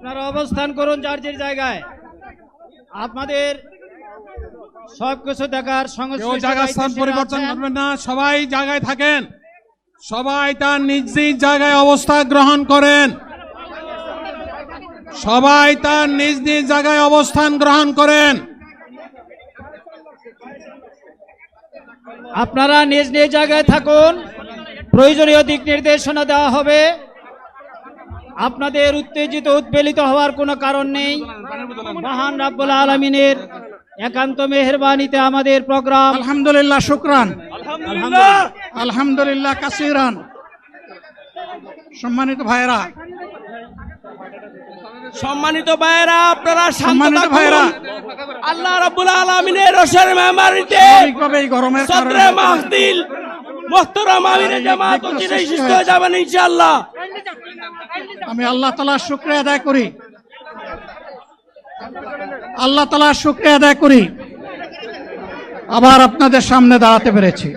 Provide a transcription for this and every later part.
আপনারা অবস্থান করুন যার যার জায়গায়। আপনাদের সবকিছু দেখার কেউ জায়গা স্থান পরিবর্তন করবেন না, সবাই জায়গায় থাকেন, সবাই তার নিজ নিজ জায়গায় অবস্থা গ্রহণ করেন, সবাই তার নিজ নিজ জায়গায় অবস্থান গ্রহণ করেন। আপনারা নিজ নিজ জায়গায় থাকুন, প্রয়োজনীয় দিক নির্দেশনা দেওয়া হবে। আপনাদের উত্তেজিত উদ্বেলিত হওয়ার কোনো কারণ নেই। মহান রাব্বুল আলামিনের একান্ত মেহেরবানিতে আমাদের প্রোগ্রাম আলহামদুলিল্লাহ, শুকরান, আলহামদুলিল্লাহ কাসিরান। সম্মানিত ভাইরা, আপনারা সম্মানিত ভাইরা, আল্লাহ রাব্বুল আলামিনের রোশের মেহমানিতে এই গরমের সদরে মাহফিল মুহতারাম আমিরে জামাত অচিরেই সুস্থ হয়ে যাবেন ইনশাআল্লাহ। আমি আল্লাহ তাআলার শুকরিয়া আদায় করি, আল্লাহ তাআলার শুকরিয়া আদায় করি আবার আপনাদের সামনে দাঁড়াতে পেরেছি।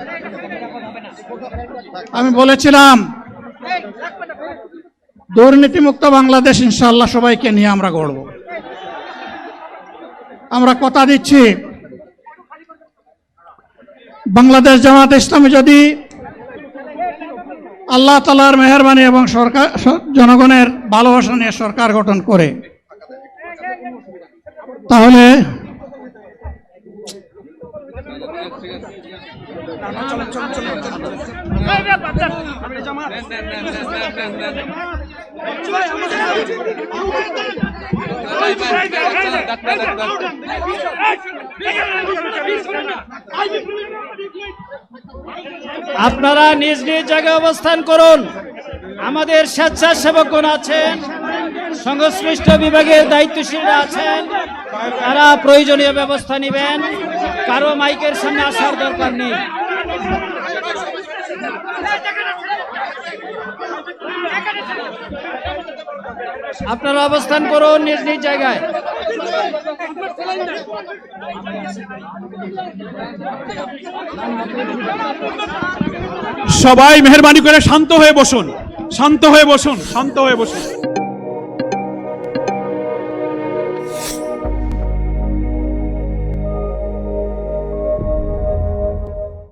আমি বলেছিলাম দুর্নীতিমুক্ত বাংলাদেশ ইনশাআল্লাহ সবাইকে নিয়ে আমরা গড়ব। আমরা কথা দিচ্ছি, বাংলাদেশ জামাত ইসলামী যদি আল্লাহ তাআলার মেহেরবানি এবং সরকার জনগণের ভালোবাসা নিয়ে সরকার গঠন করে, তাহলে আপনারা নিজ নিজ জায়গায় অবস্থান করুন। আমাদের স্বেচ্ছাসেবকগণ আছেন, সংশ্লিষ্ট বিভাগের দায়িত্বশীলরা আছেন, তারা প্রয়োজনীয় ব্যবস্থা নেবেন। কারো মাইকের সামনে আসার দরকার নেই। আপনারা অবস্থান করুন নিজ নিজ জায়গায়। সবাই মেহেরবানি করে শান্ত হয়ে বসুন, শান্ত হয়ে বসুন, শান্ত হয়ে বসুন।